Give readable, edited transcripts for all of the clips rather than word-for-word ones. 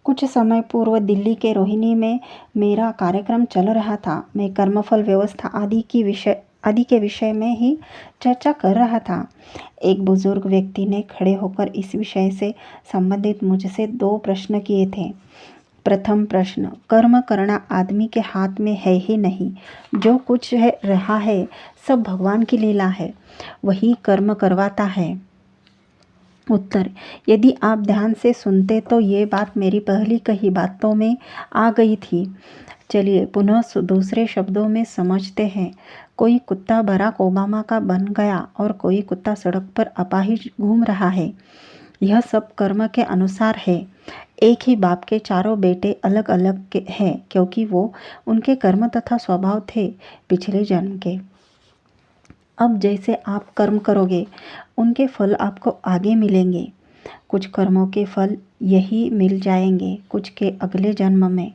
कुछ समय पूर्व दिल्ली के रोहिणी में मेरा कार्यक्रम चल रहा था। मैं कर्मफल व्यवस्था आदि के विषय में ही चर्चा कर रहा था। एक बुजुर्ग व्यक्ति ने खड़े होकर इस विषय से संबंधित मुझसे 2 प्रश्न किए थे। प्रथम प्रश्न, कर्म करना आदमी के हाथ में है ही नहीं। जो कुछ रहा है सब भगवान की लीला है, वही कर्म करवाता है। उत्तर, यदि आप ध्यान से सुनते तो ये बात मेरी पहली कही बातों में आ गई थी। चलिए पुनः दूसरे शब्दों में समझते हैं। कोई कुत्ता बराक ओबामा का बन गया और कोई कुत्ता सड़क पर अपाहिज घूम रहा है। यह सब कर्म के अनुसार है। एक ही बाप के चारों बेटे अलग अलग हैं क्योंकि वो उनके कर्म तथा स्वभाव थे पिछले जन्म के। अब जैसे आप कर्म करोगे उनके फल आपको आगे मिलेंगे। कुछ कर्मों के फल यही मिल जाएंगे, कुछ के अगले जन्म में।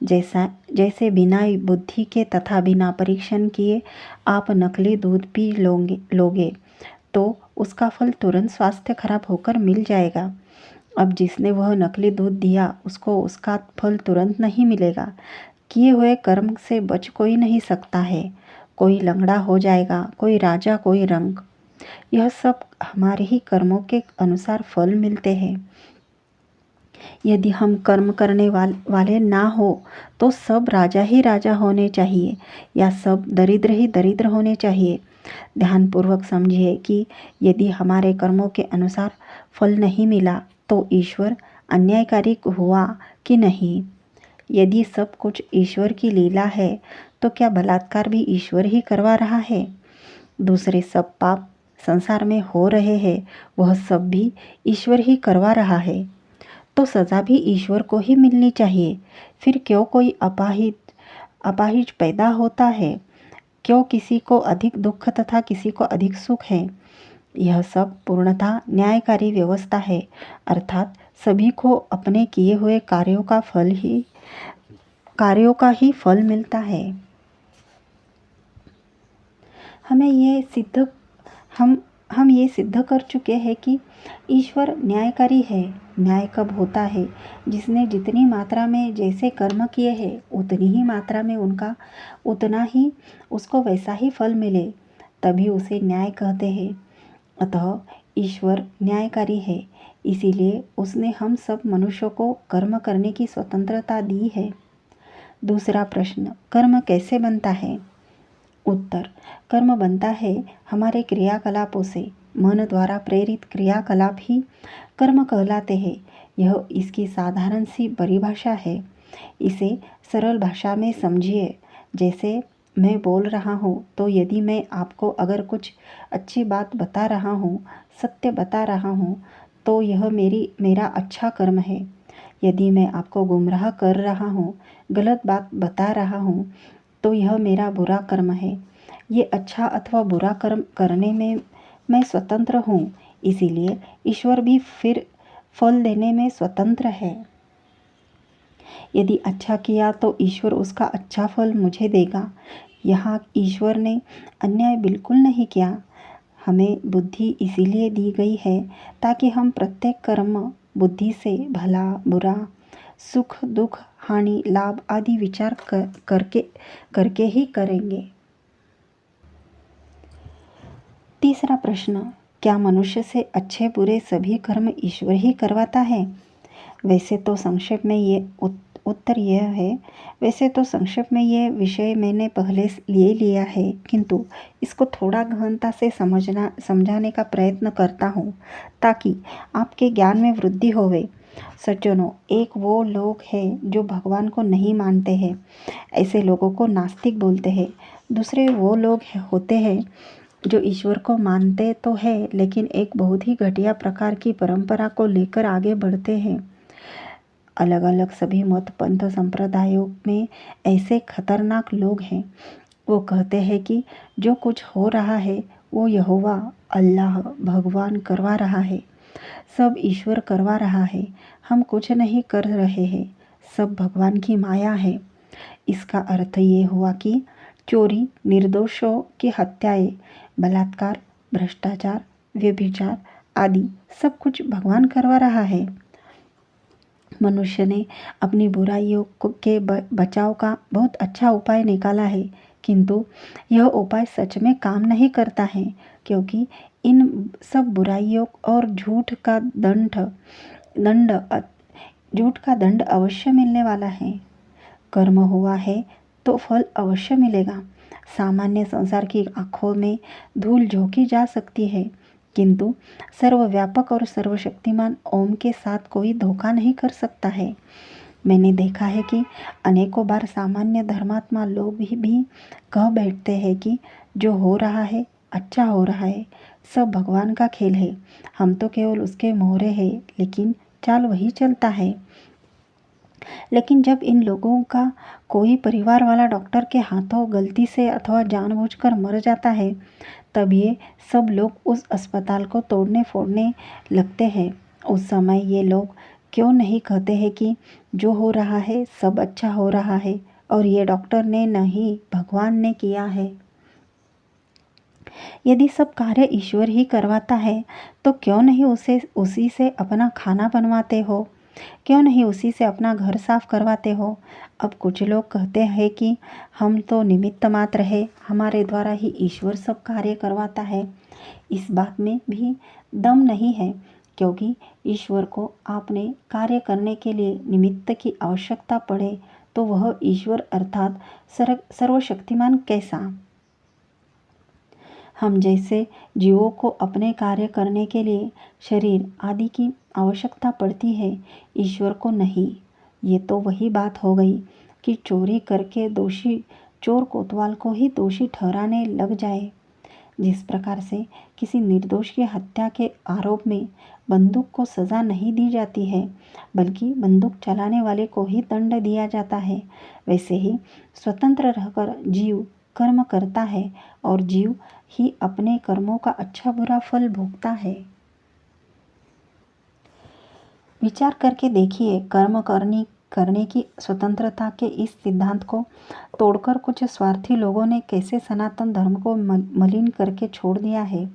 जैसे बिना बुद्धि के तथा बिना परीक्षण किए आप नकली दूध पी लोगे तो उसका फल तुरंत स्वास्थ्य खराब होकर मिल जाएगा। अब जिसने वह नकली दूध दिया उसको उसका फल तुरंत नहीं मिलेगा। किए हुए कर्म से बच कोई नहीं सकता है। कोई लंगड़ा हो जाएगा, कोई राजा, कोई रंग। यह सब हमारे ही कर्मों के अनुसार फल मिलते हैं। यदि हम कर्म करने वाले ना हो तो सब राजा ही राजा होने चाहिए या सब दरिद्र ही दरिद्र होने चाहिए। ध्यानपूर्वक समझिए कि यदि हमारे कर्मों के अनुसार फल नहीं मिला तो ईश्वर अन्यायकारी हुआ कि नहीं। यदि सब कुछ ईश्वर की लीला है तो क्या बलात्कार भी ईश्वर ही करवा रहा है? दूसरे सब पाप संसार में हो रहे हैं, वह सब भी ईश्वर ही करवा रहा है। तो सज़ा भी ईश्वर को ही मिलनी चाहिए। फिर क्यों कोई अपाहिज पैदा होता है? क्यों किसी को अधिक दुख तथा किसी को अधिक सुख है? यह सब पूर्णतः न्यायकारी व्यवस्था है, अर्थात सभी को अपने किए हुए कार्यों का ही फल मिलता है। हम ये सिद्ध कर चुके हैं कि ईश्वर न्यायकारी है। न्याय कब होता है? जिसने जितनी मात्रा में जैसे कर्म किए हैं उतनी ही मात्रा में उतना ही उसको वैसा ही फल मिले, तभी उसे न्याय कहते हैं। अतः ईश्वर न्यायकारी है, इसीलिए उसने हम सब मनुष्यों को कर्म करने की स्वतंत्रता दी है। दूसरा प्रश्न, कर्म कैसे बनता है? उत्तर, कर्म बनता है हमारे क्रियाकलापों से। मन द्वारा प्रेरित क्रियाकलाप ही कर्म कहलाते हैं। यह इसकी साधारण सी परिभाषा है। इसे सरल भाषा में समझिए। जैसे मैं बोल रहा हूँ तो यदि मैं आपको अगर कुछ अच्छी बात बता रहा हूँ, सत्य बता रहा हूँ, तो यह मेरा अच्छा कर्म है। यदि मैं आपको गुमराह कर रहा हूँ, गलत बात बता रहा हूँ, तो यह मेरा बुरा कर्म है। ये अच्छा अथवा बुरा कर्म करने में मैं स्वतंत्र हूँ, इसीलिए ईश्वर भी फिर फल देने में स्वतंत्र है। यदि अच्छा किया तो ईश्वर उसका अच्छा फल मुझे देगा। यहाँ ईश्वर ने अन्याय बिल्कुल नहीं किया। हमें बुद्धि इसीलिए दी गई है ताकि हम प्रत्येक कर्म बुद्धि से भला बुरा, सुख दुख, हानि लाभ आदि विचार करके ही करेंगे। तीसरा प्रश्न, क्या मनुष्य से अच्छे बुरे सभी कर्म ईश्वर ही करवाता है? वैसे तो संक्षेप में ये विषय मैंने पहले ले लिया है, किंतु इसको थोड़ा गहनता से समझाने का प्रयत्न करता हूँ ताकि आपके ज्ञान में वृद्धि होवे। सज्जनों, एक वो लोग हैं जो भगवान को नहीं मानते हैं, ऐसे लोगों को नास्तिक बोलते हैं। दूसरे वो लोग होते हैं जो ईश्वर को मानते तो है लेकिन एक बहुत ही घटिया प्रकार की परंपरा को लेकर आगे बढ़ते हैं। अलग अलग सभी मत पंथ संप्रदायों में ऐसे खतरनाक लोग हैं। वो कहते हैं कि जो कुछ हो रहा है वो यहोवा, अल्लाह, भगवान करवा रहा है, सब ईश्वर करवा रहा है, हम कुछ नहीं कर रहे हैं, सब भगवान की माया है। इसका अर्थ ये हुआ कि चोरी, निर्दोषों की हत्याएं, बलात्कार, भ्रष्टाचार, व्यभिचार आदि सब कुछ भगवान करवा रहा है। मनुष्य ने अपनी बुराइयों के बचाव का बहुत अच्छा उपाय निकाला है, किंतु यह उपाय सच में काम नहीं करता है, क्योंकि इन सब बुराइयों और झूठ का दंड अवश्य मिलने वाला है। कर्म हुआ है तो फल अवश्य मिलेगा। सामान्य संसार की आंखों में धूल झोंकी जा सकती है, किंतु सर्वव्यापक और सर्वशक्तिमान ओम के साथ कोई धोखा नहीं कर सकता है। मैंने देखा है कि अनेकों बार सामान्य धर्मात्मा लोग भी कह बैठते हैं कि जो हो रहा है अच्छा हो रहा है, सब भगवान का खेल है, हम तो केवल उसके मोहरे हैं, लेकिन चाल वही चलता है। लेकिन जब इन लोगों का कोई परिवार वाला डॉक्टर के हाथों गलती से अथवा जानबूझकर मर जाता है, तब ये सब लोग उस अस्पताल को तोड़ने फोड़ने लगते हैं। उस समय ये लोग क्यों नहीं कहते हैं कि जो हो रहा है सब अच्छा हो रहा है और ये डॉक्टर ने नहीं, भगवान ने किया है। यदि सब कार्य ईश्वर ही करवाता है तो क्यों नहीं उसी से अपना खाना बनवाते हो, क्यों नहीं उसी से अपना घर साफ करवाते हो। अब कुछ लोग कहते हैं कि हम तो निमित्त मात्र है, हमारे द्वारा ही ईश्वर सब कार्य करवाता है। इस बात में भी दम नहीं है, क्योंकि ईश्वर को आपने कार्य करने के लिए निमित्त की आवश्यकता पड़े तो वह ईश्वर अर्थात सर्वशक्तिमान कैसा। हम जैसे जीवों को अपने कार्य करने के लिए शरीर आदि की आवश्यकता पड़ती है, ईश्वर को नहीं। ये तो वही बात हो गई कि चोरी करके दोषी चोर कोतवाल को ही दोषी ठहराने लग जाए। जिस प्रकार से किसी निर्दोष की हत्या के आरोप में बंदूक को सजा नहीं दी जाती है, बल्कि बंदूक चलाने वाले को ही दंड दिया जाता है, वैसे ही स्वतंत्र रहकर जीव कर्म करता है और जीव ही अपने कर्मों का अच्छा बुरा फल भोगता है। विचार करके देखिए, कर्म करने की स्वतंत्रता के इस सिद्धांत को तोड़कर कुछ स्वार्थी लोगों ने कैसे सनातन धर्म को मलिन करके छोड़ दिया है।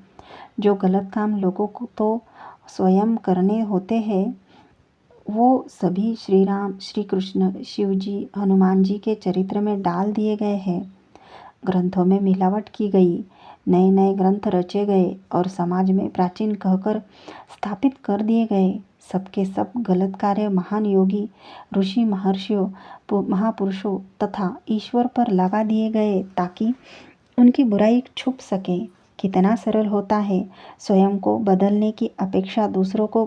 जो गलत काम लोगों को तो स्वयं करने होते हैं, वो सभी श्री राम, श्री कृष्ण, शिव जी, हनुमान जी के चरित्र में डाल दिए गए हैं। ग्रंथों में मिलावट की गई, नए नए ग्रंथ रचे गए और समाज में प्राचीन कहकर स्थापित कर दिए गए। सबके सब गलत कार्य महान योगी, ऋषि, महर्षियों, महापुरुषों तथा ईश्वर पर लगा दिए गए ताकि उनकी बुराई छुप सके। कितना सरल होता है स्वयं को बदलने की अपेक्षा दूसरों को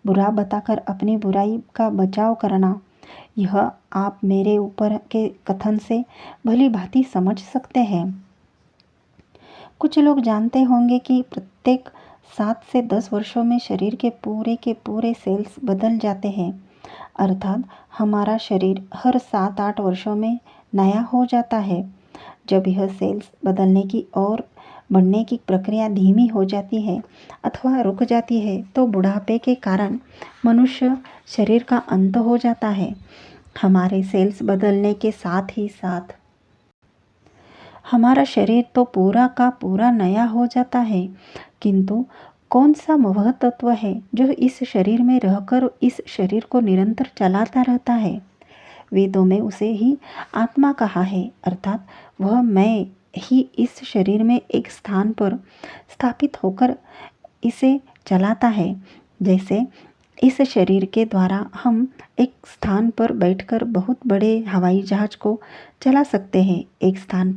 बुरा बताकर अपनी बुराई का बचाव करना। यह आप मेरे ऊपर के कथन से भली भांति समझ सकते हैं। कुछ लोग जानते होंगे कि प्रत्येक 7 से 10 वर्षों में शरीर के पूरे सेल्स बदल जाते हैं, अर्थात हमारा शरीर हर 7-8 वर्षों में नया हो जाता है। जब यह सेल्स बदलने की और बढ़ने की प्रक्रिया धीमी हो जाती है अथवा रुक जाती है तो बुढ़ापे के कारण मनुष्य शरीर का अंत हो जाता है। हमारे सेल्स बदलने के साथ ही साथ हमारा शरीर तो पूरा का पूरा नया हो जाता है, किंतु कौन सा वह तत्व है जो इस शरीर में रहकर इस शरीर को निरंतर चलाता रहता है। वेदों में उसे ही आत्मा कहा है, अर्थात वह मैं ही इस शरीर में एक स्थान पर स्थापित होकर इसे चलाता है। जैसे इस शरीर के द्वारा हम एक स्थान पर बैठकर बहुत बड़े हवाई जहाज को चला सकते हैं, एक स्थान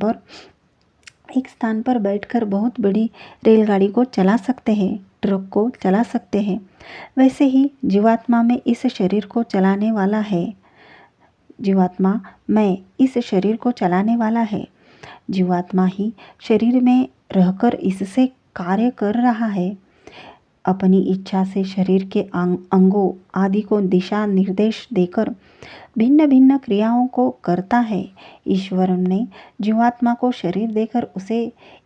पर बैठकर बहुत बड़ी रेलगाड़ी को चला सकते हैं, ट्रक को चला सकते हैं। वैसे ही जीवात्मा में इस शरीर को चलाने वाला है। जीवात्मा मैं इस शरीर को चलाने वाला है। जीवात्मा ही शरीर में रहकर इससे कार्य कर रहा है। अपनी इच्छा से शरीर के अंगों आदि को दिशा निर्देश देकर भिन्न भिन्न क्रियाओं को करता है। ईश्वर ने जीवात्मा को शरीर देकर उसे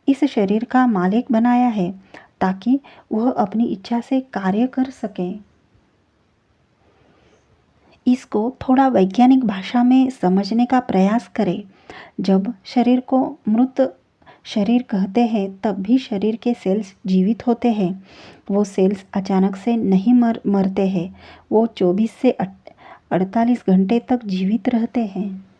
इस शरीर का मालिक बनाया है ताकि वह अपनी इच्छा से कार्य कर सके। इसको थोड़ा वैज्ञानिक भाषा में समझने का प्रयास करें। जब शरीर को मृत शरीर कहते हैं तब भी शरीर के सेल्स जीवित होते हैं। वो सेल्स अचानक से नहीं मरते हैं। वो 24 से 48 घंटे तक जीवित रहते हैं।